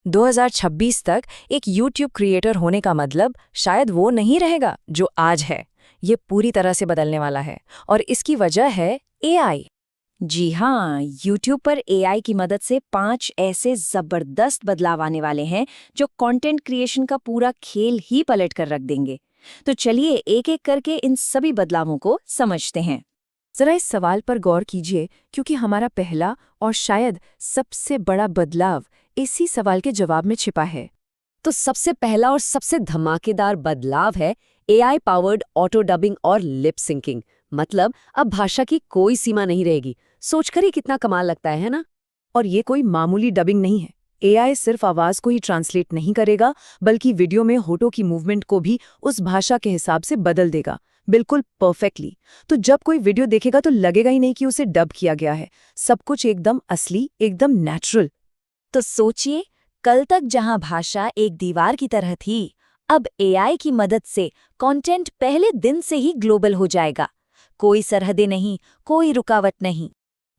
2026 तक एक YouTube creator होने का मतलब शायद वो नहीं रहेगा जो आज है। ये पूरी तरह से बदलने वाला है और इसकी वजह है एआई। जी हाँ, YouTube पर एआई की मदद से 5 ऐसे जबरदस्त बदलाव आने वाले हैं जो कंटेंट क्रिएशन का पूरा खेल ही पलट कर रख देंगे। तो चलिए एक एक करके इन सभी बदलावों को समझते हैं। जरा इस सवाल पर गौर कीजिए क्योंकि हमारा पहला और शायद सबसे बड़ा बदलाव इसी सवाल के जवाब में छिपा है। तो सबसे पहला और सबसे धमाकेदार बदलाव है एआई पावर्ड ऑटो डबिंग और लिप सिंकिंग। मतलब अब भाषा की कोई सीमा नहीं रहेगी। सोचकर ही कितना कमाल लगता है ना? और ये कोई मामूली डबिंग नहीं है। एआई सिर्फ आवाज को ही ट्रांसलेट नहीं करेगा बल्कि वीडियो में होठों की मूवमेंट को भी उस भाषा के हिसाब से बदल देगा, बिल्कुल परफेक्टली। तो जब कोई वीडियो देखेगा तो लगेगा ही नहीं कि उसे डब किया गया है। सब कुछ एकदम असली, एकदम नेचुरल। तो सोचिए, कल तक जहां भाषा एक दीवार की तरह थी, अब एआई की मदद से कंटेंट पहले दिन से ही ग्लोबल हो जाएगा। कोई सरहदें नहीं, कोई रुकावट नहीं।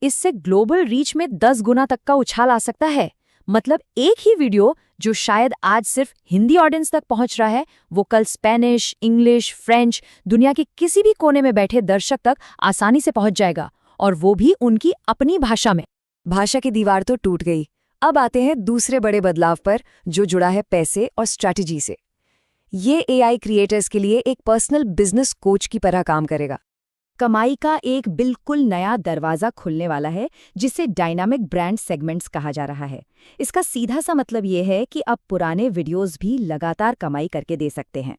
इससे ग्लोबल रीच में 10 गुना तक का उछाल आ सकता है। मतलब एक ही वीडियो जो शायद आज सिर्फ हिंदी ऑडियंस तक पहुंच रहा है, वो कल स्पेनिश, इंग्लिश, फ्रेंच, दुनिया के किसी भी कोने में बैठे दर्शक तक आसानी से पहुंच जाएगा, और वो भी उनकी अपनी भाषा में। भाषा की दीवार तो टूट गई। अब आते हैं दूसरे बड़े बदलाव पर, जो जुड़ा है पैसे और स्ट्रैटेजी से। ये एआई क्रिएटर्स के लिए एक पर्सनल बिजनेस कोच की तरह काम करेगा। कमाई का एक बिल्कुल नया दरवाजा खुलने वाला है, जिसे डायनामिक ब्रांड सेगमेंट्स कहा जा रहा है। इसका सीधा सा मतलब ये है कि अब पुराने वीडियोस भी लगातार कमाई करके दे सकते हैं।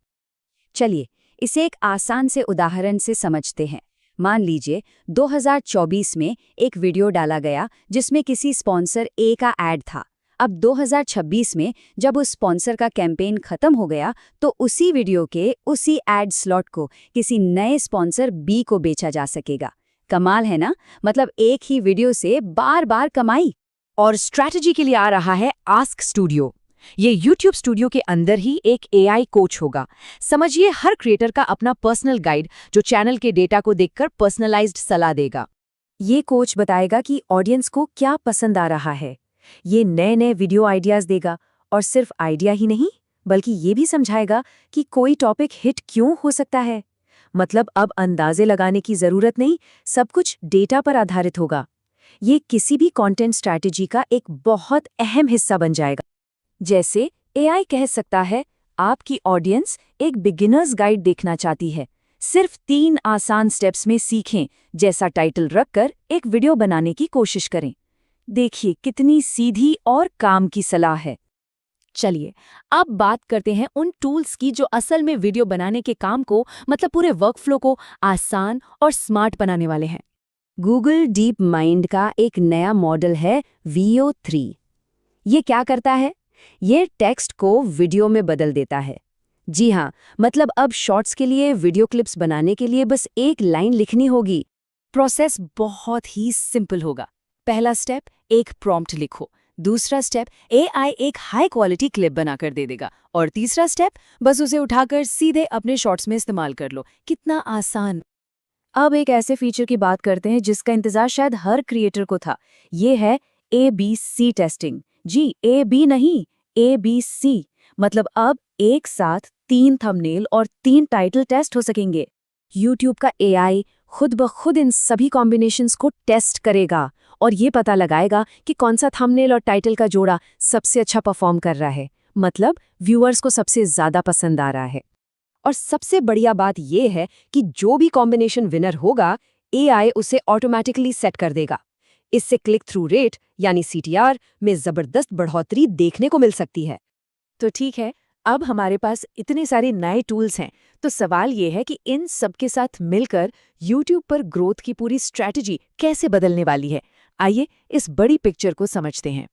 चलिए इसे एक आसान से उदाहरण से समझते हैं। मान लीजिए 2024 में एक वीडियो डाला गया जिसमें किसी स्पॉन्सर ए का ऐड था। अब 2026 में जब उस स्पॉन्सर का कैंपेन खत्म हो गया तो उसी वीडियो के उसी एड स्लॉट को किसी नए स्पॉन्सर बी को बेचा जा सकेगा। कमाल है ना? मतलब एक ही वीडियो से बार बार कमाई। और स्ट्रैटेजी के लिए आ रहा है आस्क स्टूडियो। ये YouTube स्टूडियो के अंदर ही एक एआई कोच होगा। समझिए, हर क्रिएटर का अपना पर्सनल गाइड जो चैनल के डेटा को देखकर पर्सनलाइज्ड सलाह देगा। ये कोच बताएगा कि ऑडियंस को क्या पसंद आ रहा है। ये नए नए वीडियो आइडियाज देगा, और सिर्फ आइडिया ही नहीं बल्कि ये भी समझाएगा कि कोई टॉपिक हिट क्यों हो सकता है। मतलब अब अंदाजे लगाने की जरूरत नहीं, सब कुछ डेटा पर आधारित होगा। ये किसी भी कंटेंट स्ट्रैटेजी का एक बहुत अहम हिस्सा बन जाएगा। जैसे एआई कह सकता है, आपकी ऑडियंस एक बिगिनर्स गाइड देखना चाहती है, सिर्फ 3 आसान स्टेप्स में सीखें जैसा टाइटल रखकर एक वीडियो बनाने की कोशिश करें। देखिए कितनी सीधी और काम की सलाह है। चलिए अब बात करते हैं उन टूल्स की जो असल में वीडियो बनाने के काम को, मतलब पूरे वर्कफ्लो को आसान और स्मार्ट बनाने वाले हैं। गूगल डीप माइंड का एक नया मॉडल है Veo 3। ये क्या करता है? ये टेक्स्ट को वीडियो में बदल देता है। जी हाँ, मतलब अब शॉर्ट्स के लिए वीडियो क्लिप्स बनाने के लिए बस एक लाइन लिखनी होगी। प्रोसेस बहुत ही सिंपल होगा। पहला स्टेप, एक प्रॉम्प्ट लिखो। दूसरा स्टेप, एआई एक हाई क्वालिटी क्लिप बनाकर दे देगा। और तीसरा स्टेप, बस उसे उठाकर सीधे अपने शॉर्ट्स में इस्तेमाल कर लो। कितना आसान। अब एक ऐसे फीचर की बात करते हैं जिसका इंतजार शायद हर क्रिएटर को था। ये है ABC टेस्टिंग। जी, AB नहीं, ABC। मतलब अब एक साथ 3 थंबनेल और 3 टाइटल टेस्ट हो सकेंगे। YouTube का एआई खुद ब खुद इन सभी कॉम्बिनेशंस को टेस्ट करेगा और ये पता लगाएगा कि कौन सा थंबनेल और टाइटल का जोड़ा सबसे अच्छा परफॉर्म कर रहा है, मतलब व्यूअर्स को सबसे ज्यादा पसंद आ रहा है। और सबसे बढ़िया बात यह है कि जो भी कॉम्बिनेशन विनर होगा, एआई उसे ऑटोमेटिकली सेट कर देगा। इससे क्लिक थ्रू रेट यानी CTR में जबरदस्त बढ़ोतरी देखने को मिल सकती है। तो ठीक है, अब हमारे पास इतने सारे नए टूल्स हैं, तो सवाल ये है कि इन सब के साथ मिलकर YouTube पर ग्रोथ की पूरी स्ट्रैटेजी कैसे बदलने वाली है। आइए इस बड़ी पिक्चर को समझते हैं।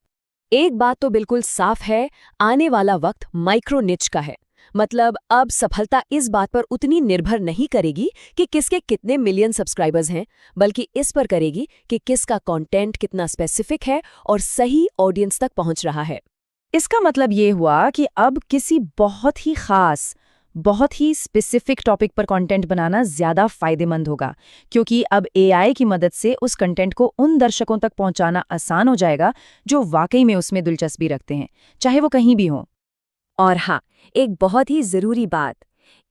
एक बात तो बिल्कुल साफ है, आने वाला वक्त माइक्रो निच का है। मतलब अब सफलता इस बात पर उतनी निर्भर नहीं करेगी कि किसके कितने मिलियन सब्सक्राइबर्स हैं, बल्कि इस पर करेगी कि किसका कंटेंट कितना स्पेसिफिक है और सही ऑडियंस तक पहुंच रहा है। इसका मतलब ये हुआ कि अब किसी बहुत ही खास, बहुत ही स्पेसिफिक टॉपिक पर कंटेंट बनाना ज़्यादा फायदेमंद होगा, क्योंकि अब एआई की मदद से उस कंटेंट को उन दर्शकों तक पहुंचाना आसान हो जाएगा जो वाकई में उसमें दिलचस्पी रखते हैं, चाहे वो कहीं भी हों। और हाँ, एक बहुत ही ज़रूरी बात,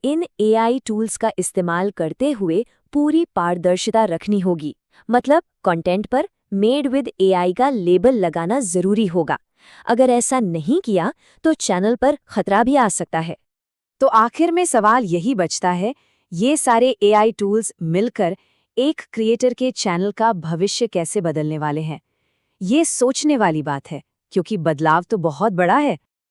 इन एआई टूल्स का इस्तेमाल करते हुए पूरी पारदर्शिता रखनी होगी। मतलब कंटेंट पर मेड विद एआई का लेबल लगाना ज़रूरी होगा। अगर ऐसा नहीं किया तो चैनल पर खतरा भी आ सकता है। तो आखिर में सवाल यही बचता है, ये सारे एआई टूल्स मिलकर एक क्रिएटर के चैनल का भविष्य कैसे बदलने वाले हैं? ये सोचने वाली बात है, क्योंकि बदलाव तो बहुत बड़ा है।